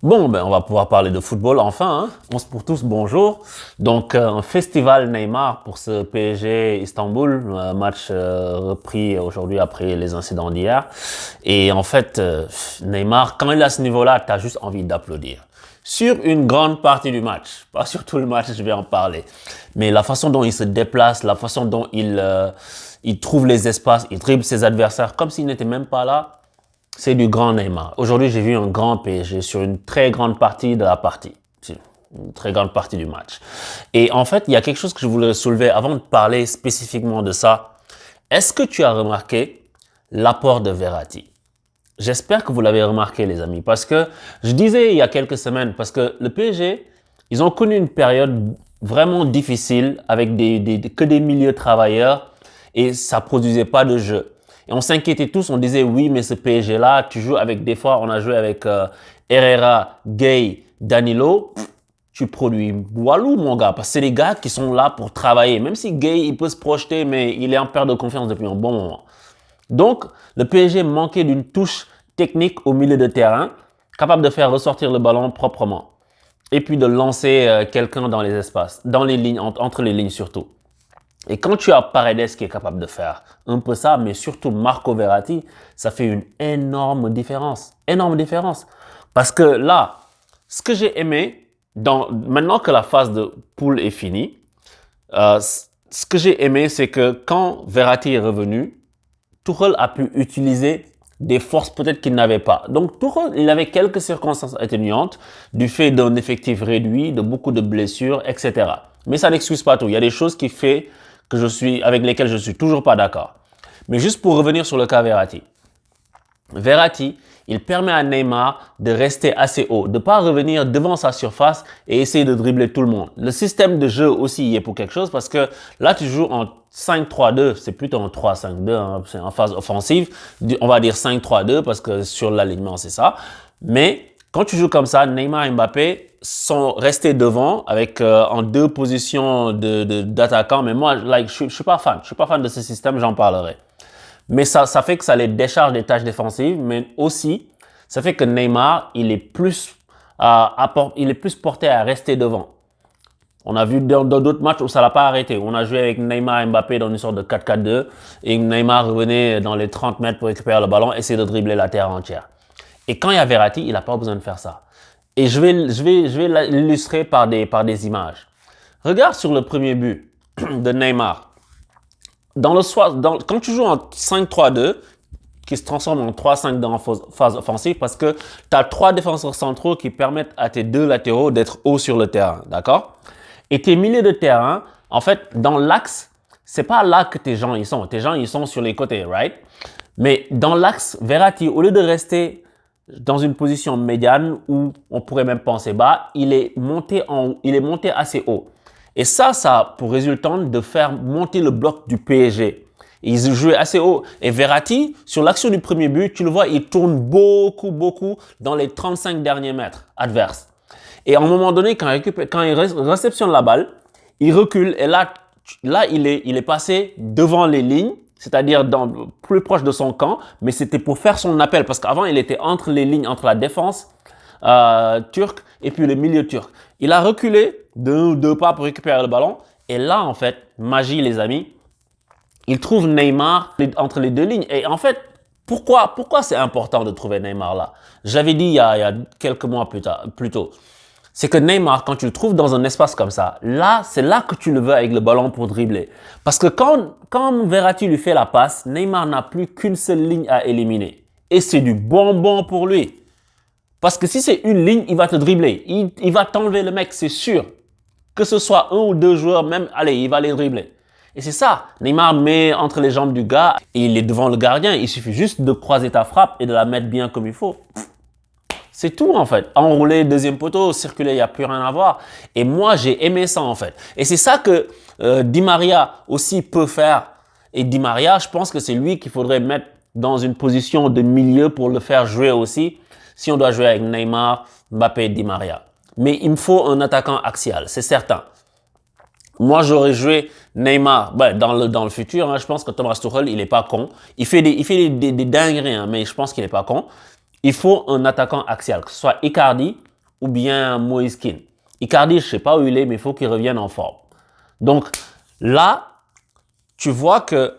Bon, ben, on va pouvoir parler de football enfin. Hein. On se pour tous, bonjour. Donc, un festival Neymar pour ce PSG Istanbul, match repris aujourd'hui après les incidents d'hier. Et en fait, Neymar, quand il est à ce niveau-là, tu as juste envie d'applaudir. Sur une grande partie du match, pas sur tout le match, je vais en parler. Mais la façon dont il se déplace, la façon dont il trouve les espaces, il dribble ses adversaires comme s'il n'était même pas là. C'est du grand Neymar. Aujourd'hui, j'ai vu un grand PSG sur une très grande partie de la partie. Une très grande partie du match. Et en fait, il y a quelque chose que je voulais soulever avant de parler spécifiquement de ça. Est-ce que tu as remarqué l'apport de Verratti? J'espère que vous l'avez remarqué, les amis, parce que je disais il y a quelques semaines, parce que le PSG, ils ont connu une période vraiment difficile avec que des milieux travailleurs et ça produisait pas de jeu. Et on s'inquiétait tous, on disait oui, mais ce PSG-là, tu joues avec des fois, on a joué avec Herrera, Gay, Danilo, tu produis Walou, mon gars, parce que c'est les gars qui sont là pour travailler. Même si Gay, il peut se projeter, mais il est en perte de confiance depuis un bon moment. Donc, le PSG manquait d'une touche technique au milieu de terrain, capable de faire ressortir le ballon proprement. Et puis de lancer quelqu'un dans les espaces, dans les lignes, entre les lignes surtout. Et quand tu as Paredes qui est capable de faire un peu ça, mais surtout Marco Verratti, ça fait une énorme différence. Énorme différence. Parce que là, ce que j'ai aimé, maintenant que la phase de poule est finie, ce que j'ai aimé, c'est que quand Verratti est revenu, Tuchel a pu utiliser des forces peut-être qu'il n'avait pas. Donc Tuchel, il avait quelques circonstances atténuantes du fait d'un effectif réduit, de beaucoup de blessures, etc. Mais ça n'excuse pas tout. Il y a des choses avec lesquelles je suis toujours pas d'accord. Mais juste pour revenir sur le cas Verratti. Verratti, il permet à Neymar de rester assez haut, de ne pas revenir devant sa surface et essayer de dribbler tout le monde. Le système de jeu aussi y est pour quelque chose parce que là, tu joues en 5-3-2, c'est plutôt en 3-5-2, hein, c'est en phase offensive. On va dire 5-3-2 parce que sur l'alignement, c'est ça. Mais quand tu joues comme ça, Neymar et Mbappé sont restés devant avec en deux positions d'attaquants. Mais moi, je suis pas fan. Je suis pas fan de ce système, j'en parlerai. Mais ça fait que ça les décharge des tâches défensives, mais aussi, ça fait que Neymar, il est plus porté à rester devant. On a vu dans d'autres matchs où ça l'a pas arrêté. On a joué avec Neymar et Mbappé dans une sorte de 4-4-2 et Neymar revenait dans les 30 mètres pour récupérer le ballon, essayer de dribbler la terre entière. Et quand il y a Verratti, il n'a pas besoin de faire ça. Et je vais l'illustrer par des images. Regarde sur le premier but de Neymar. Quand tu joues en 5-3-2, qui se transforme en 3-5 dans la phase offensive, parce que tu as trois défenseurs centraux qui permettent à tes deux latéraux d'être hauts sur le terrain, d'accord? Et tes milieux de terrain, en fait, dans l'axe, c'est pas là que tes gens ils sont. Tes gens ils sont sur les côtés, right? Mais dans l'axe, Verratti, au lieu de rester dans une position médiane où on pourrait même penser bas, il est monté assez haut. Et ça a pour résultante de faire monter le bloc du PSG. Ils jouaient assez haut. Et Verratti, sur l'action du premier but, tu le vois, il tourne beaucoup dans les 35 derniers mètres adverses. Et à un moment donné, quand il réceptionne la balle, il recule. Et là il est passé devant les lignes, c'est-à-dire plus proche de son camp. Mais c'était pour faire son appel. Parce qu'avant, il était entre les lignes, entre la défense turc et puis le milieu turc. Il a reculé deux pas pour récupérer le ballon. Et là, en fait, magie, les amis, il trouve Neymar entre les deux lignes. Et en fait, pourquoi c'est important de trouver Neymar là? J'avais dit il y a quelques mois plus tôt. C'est que Neymar, quand tu le trouves dans un espace comme ça, là, c'est là que tu le veux avec le ballon pour dribbler. Parce que quand Verratti lui fait la passe, Neymar n'a plus qu'une seule ligne à éliminer. Et c'est du bonbon pour lui. Parce que si c'est une ligne, il va te dribbler. Il va t'enlever le mec, c'est sûr. Que ce soit un ou deux joueurs, même, allez, il va les dribbler. Et c'est ça. Neymar met entre les jambes du gars et il est devant le gardien. Il suffit juste de croiser ta frappe et de la mettre bien comme il faut. C'est tout en fait. Enrouler, deuxième poteau, circuler, il n'y a plus rien à voir. Et moi, j'ai aimé ça en fait. Et c'est ça que Di Maria aussi peut faire. Et Di Maria, je pense que c'est lui qu'il faudrait mettre dans une position de milieu pour le faire jouer aussi. Si on doit jouer avec Neymar, Mbappé et Di Maria. Mais il me faut un attaquant axial, c'est certain. Moi, j'aurais joué Neymar dans le futur. Hein, je pense que Thomas Tuchel, il est pas con. Il fait des dingueries, hein, mais je pense qu'il est pas con. Il faut un attaquant axial, que ce soit Icardi ou bien Moïse Kean. Icardi, je ne sais pas où il est, mais il faut qu'il revienne en forme. Donc là, tu vois que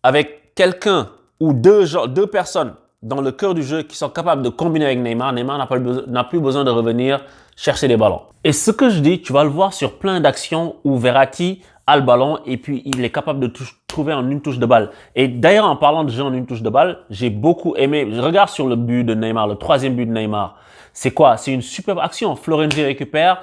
avec quelqu'un ou deux personnes dans le cœur du jeu qui sont capables de combiner avec Neymar, Neymar n'a plus besoin de revenir chercher des ballons. Et ce que je dis, tu vas le voir sur plein d'actions où Verratti a le ballon et puis il est capable de trouver en une touche de balle. Et d'ailleurs, en parlant de jeu en une touche de balle, j'ai beaucoup aimé. Je regarde sur le but de Neymar, le troisième but de Neymar. C'est quoi? C'est une superbe action. Florenzi récupère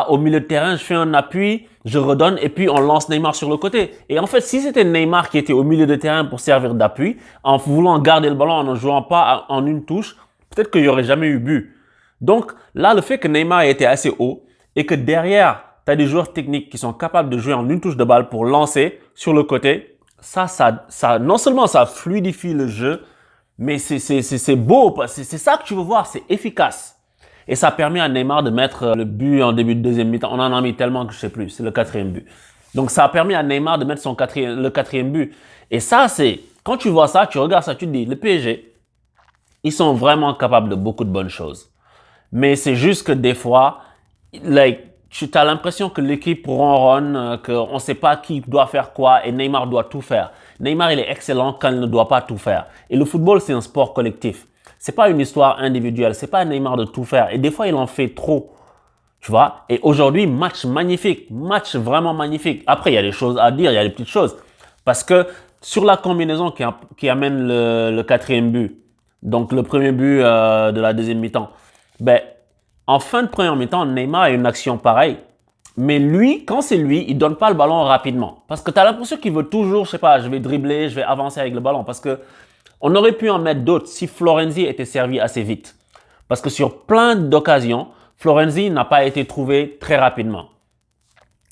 au milieu de terrain, je fais un appui, je redonne et puis on lance Neymar sur le côté. Et en fait, si c'était Neymar qui était au milieu de terrain pour servir d'appui, en voulant garder le ballon, en ne jouant pas en une touche, peut-être qu'il n'y aurait jamais eu but. Donc là, le fait que Neymar ait été assez haut et que derrière, tu as des joueurs techniques qui sont capables de jouer en une touche de balle pour lancer sur le côté, ça non seulement ça fluidifie le jeu, mais c'est beau, c'est ça que tu veux voir, c'est efficace. Et ça a permis à Neymar de mettre le but en début de deuxième mi-temps. On en a mis tellement que je sais plus, c'est le quatrième but. Donc ça a permis à Neymar de mettre le quatrième but. Et ça, quand tu vois ça, tu regardes ça, tu te dis, le PSG, ils sont vraiment capables de beaucoup de bonnes choses. Mais c'est juste que des fois, tu as l'impression que l'équipe ronronne, qu'on ne sait pas qui doit faire quoi et Neymar doit tout faire. Neymar, il est excellent quand il ne doit pas tout faire. Et le football, c'est un sport collectif. C'est pas une histoire individuelle. C'est pas Neymar de tout faire. Et des fois, il en fait trop. Tu vois? Et aujourd'hui, match magnifique. Match vraiment magnifique. Après, il y a des choses à dire. Il y a des petites choses. Parce que sur la combinaison qui amène le quatrième but, donc le premier but de la deuxième mi-temps, ben, en fin de première mi-temps, Neymar a une action pareille. Mais lui, quand c'est lui, il donne pas le ballon rapidement. Parce que tu as l'impression qu'il veut toujours, je sais pas, je vais dribbler, je vais avancer avec le ballon. Parce que on aurait pu en mettre d'autres si Florenzi était servi assez vite. Parce que sur plein d'occasions, Florenzi n'a pas été trouvé très rapidement.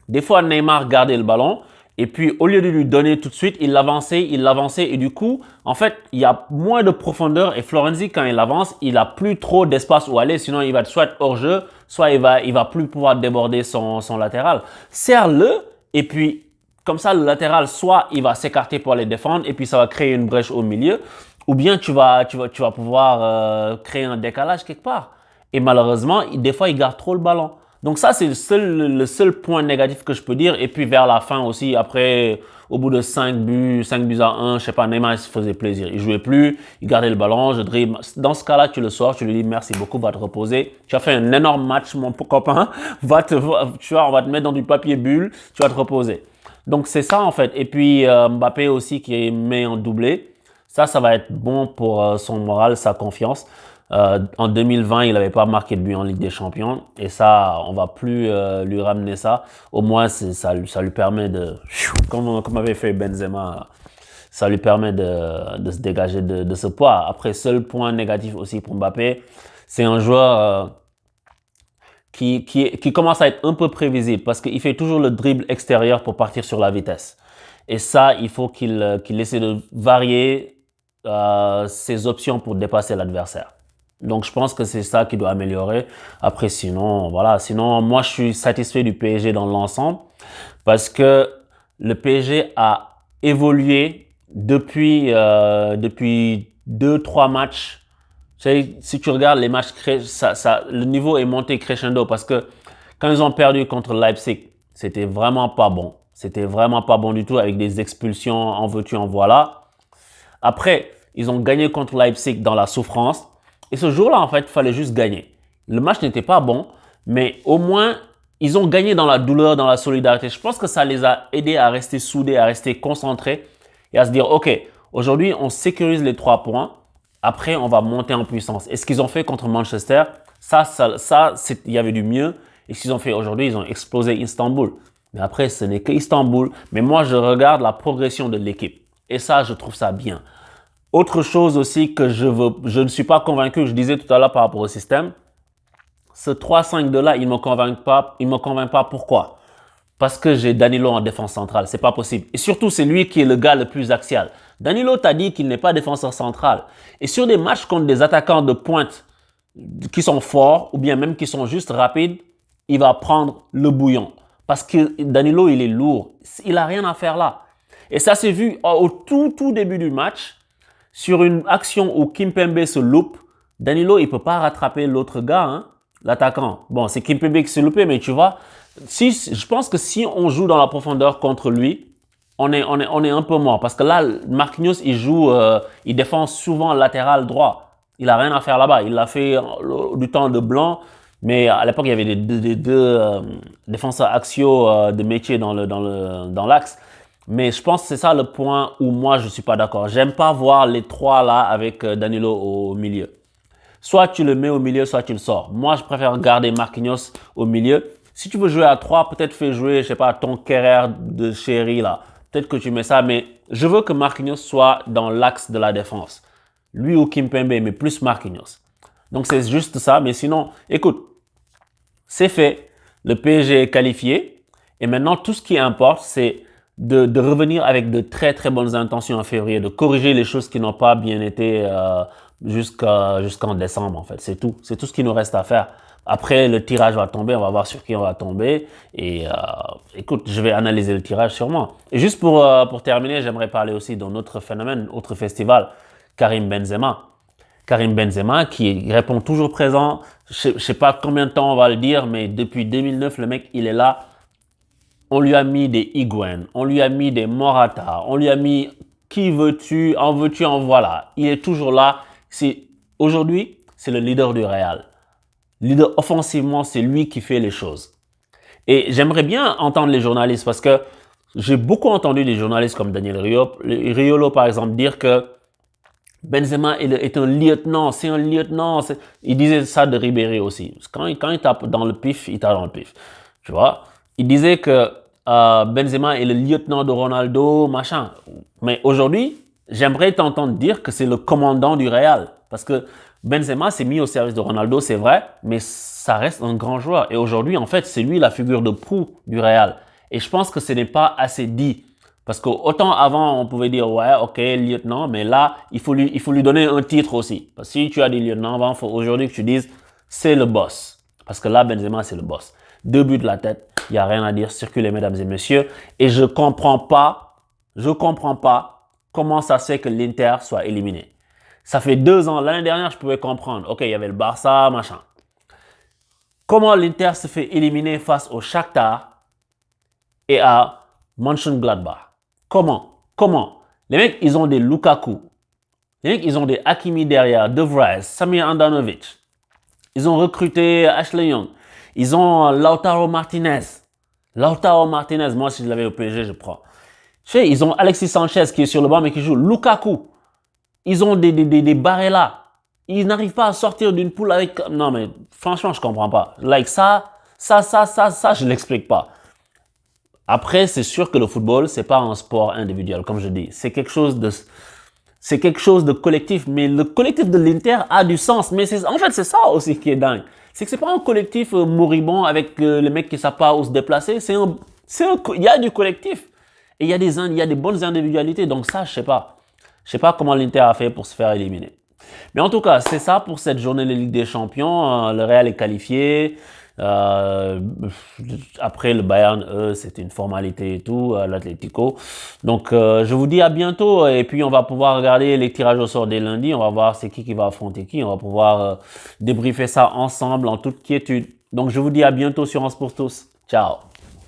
Des fois, Neymar gardait le ballon et puis au lieu de lui donner tout de suite, il l'avançait et du coup, en fait, il y a moins de profondeur et Florenzi, quand il avance, il a plus trop d'espace où aller, sinon il va être soit hors jeu, soit il va plus pouvoir déborder son latéral. Serre-le et puis comme ça, le latéral, soit il va s'écarter pour aller défendre et puis ça va créer une brèche au milieu, ou bien tu vas pouvoir créer un décalage quelque part. Et malheureusement, des fois, il garde trop le ballon. Donc ça, c'est le seul point négatif que je peux dire. Et puis vers la fin aussi, après, au bout de 5 buts à 1, je sais pas, Neymar il se faisait plaisir. Il jouait plus, il gardait le ballon, je dribble. Dans ce cas-là, tu le sors, tu lui dis merci beaucoup, va te reposer. Tu as fait un énorme match, mon copain. On va te mettre dans du papier bulle, tu vas te reposer. Donc c'est ça en fait. Et puis Mbappé aussi qui met en doublé. Ça va être bon pour son moral, sa confiance. En 2020, il n'avait pas marqué de but en Ligue des Champions. Et ça, on va plus lui ramener ça. Au moins, ça lui permet de, comme avait fait Benzema, ça lui permet de se dégager de ce poids. Après, seul point négatif aussi pour Mbappé, c'est un joueur qui commence à être un peu prévisible parce qu'il fait toujours le dribble extérieur pour partir sur la vitesse. Et ça, il faut qu'il essaie de varier ses options pour dépasser l'adversaire. Donc, je pense que c'est ça qu'il doit améliorer. Après, sinon, voilà. Sinon, moi, je suis satisfait du PSG dans l'ensemble parce que le PSG a évolué depuis 2-3 matchs. Tu sais, si tu regardes les matchs, le niveau est monté crescendo parce que quand ils ont perdu contre Leipzig, c'était vraiment pas bon. C'était vraiment pas bon du tout avec des expulsions en veux-tu, en voilà. Après, ils ont gagné contre Leipzig dans la souffrance. Et ce jour-là, en fait, il fallait juste gagner. Le match n'était pas bon, mais au moins, ils ont gagné dans la douleur, dans la solidarité. Je pense que ça les a aidés à rester soudés, à rester concentrés et à se dire, OK, aujourd'hui, on sécurise les 3 points. Après, on va monter en puissance. Et ce qu'ils ont fait contre Manchester, il y avait du mieux. Et ce qu'ils ont fait aujourd'hui, ils ont explosé Istanbul. Mais après, ce n'est que Istanbul. Mais moi, je regarde la progression de l'équipe. Et ça, je trouve ça bien. Autre chose aussi que je ne suis pas convaincu, je disais tout à l'heure par rapport au système, ce 3-5-2 là, il ne me convainc pas. Pourquoi? Parce que j'ai Danilo en défense centrale, c'est pas possible. Et surtout, c'est lui qui est le gars le plus axial. Danilo t'a dit qu'il n'est pas défenseur central. Et sur des matchs contre des attaquants de pointe qui sont forts ou bien même qui sont juste rapides, il va prendre le bouillon. Parce que Danilo, il est lourd. Il n'a rien à faire là. Et ça s'est vu au tout début du match. Sur une action où Kimpembe se loupe, Danilo, il ne peut pas rattraper l'autre gars. Hein. l'attaquant. Bon, c'est Kimpembe qui s'est loupé, mais tu vois, je pense que si on joue dans la profondeur contre lui, on est un peu mort. Parce que là, Marquinhos, il défend souvent latéral droit. Il a rien à faire là-bas. Il l'a fait du temps de Blanc, mais à l'époque, il y avait des deux défenseurs axiaux de métier dans l'axe. Mais je pense que c'est ça le point où moi, je suis pas d'accord. J'aime pas voir les trois là avec Danilo au milieu. Soit tu le mets au milieu, soit tu le sors. Moi, je préfère garder Marquinhos au milieu. Si tu veux jouer à 3, peut-être fais jouer, je sais pas, ton Kerrer de chéri là. Peut-être que tu mets ça, mais je veux que Marquinhos soit dans l'axe de la défense. Lui ou Kimpembe, mais plus Marquinhos. Donc c'est juste ça, mais sinon, écoute, c'est fait. Le PSG est qualifié. Et maintenant, tout ce qui importe, c'est de revenir avec de très très bonnes intentions en février, de corriger les choses qui n'ont pas bien été jusqu'en décembre en fait. C'est tout ce qui nous reste à faire. Après, le tirage va tomber, on va voir sur qui on va tomber. Et écoute, je vais analyser le tirage sûrement. Et juste pour terminer, j'aimerais parler aussi d'un autre phénomène, autre festival, Karim Benzema. Karim Benzema qui répond toujours présent. Je sais pas combien de temps on va le dire, mais depuis 2009, le mec, il est là. On lui a mis des Higuaín, on lui a mis des Morata, on lui a mis qui veux-tu, en voilà. Il est toujours là. Aujourd'hui, c'est le leader du Real. Leader offensivement, c'est lui qui fait les choses. Et j'aimerais bien entendre les journalistes parce que j'ai beaucoup entendu des journalistes comme Daniel Riolo par exemple dire que Benzema est un lieutenant, c'est un lieutenant. Il disait ça de Ribéry aussi. Quand il tape dans le pif, il tape dans le pif. Tu vois? Il disait que Benzema est le lieutenant de Ronaldo, machin. Mais aujourd'hui, j'aimerais t'entendre dire que c'est le commandant du Real. Parce que Benzema s'est mis au service de Ronaldo, c'est vrai, mais ça reste un grand joueur. Et aujourd'hui, en fait, c'est lui la figure de proue du Real. Et je pense que ce n'est pas assez dit. Parce que autant avant, on pouvait dire, ouais, ok, lieutenant, mais là, il faut lui donner un titre aussi. Parce que si tu as des lieutenants, il faut aujourd'hui que tu dises, c'est le boss. Parce que là, Benzema, c'est le boss. 2 buts de la tête, il n'y a rien à dire. Circulez, mesdames et messieurs. Et je comprends pas comment ça se fait que l'Inter soit éliminé. Ça fait 2 ans. L'année dernière, je pouvais comprendre. Ok, il y avait le Barça, machin. Comment l'Inter se fait éliminer face au Shakhtar et à Mönchengladbach? Comment? Les mecs, ils ont des Lukaku. Les mecs, ils ont des Hakimi derrière, De Vrij, Samir Handanovic. Ils ont recruté Ashley Young. Ils ont Lautaro Martinez. Moi, si je l'avais au PSG, je prends. Tu sais, ils ont Alexis Sanchez qui est sur le banc, mais qui joue. Lukaku. Ils ont des Barella. Ils n'arrivent pas à sortir d'une poule avec... Non, mais franchement, je comprends pas. Like ça, je l'explique pas. Après, c'est sûr que le football, c'est pas un sport individuel, comme je dis. C'est quelque chose de collectif. Mais le collectif de l'Inter a du sens. Mais en fait, c'est ça aussi qui est dingue. C'est que c'est pas un collectif moribond avec les mecs qui savent pas où se déplacer. Il y a du collectif. Et il y a des bonnes individualités. Donc ça, je sais pas. Je sais pas comment l'Inter a fait pour se faire éliminer. Mais en tout cas, c'est ça pour cette journée de Ligue des Champions. Le Real est qualifié. Après le Bayern, c'est une formalité et tout, l'Atlético. Donc je vous dis à bientôt et puis on va pouvoir regarder les tirages au sort dès lundi. On va voir c'est qui va affronter qui. On va pouvoir débriefer ça ensemble en toute quiétude. Donc je vous dis à bientôt sur On se pour tous. Ciao.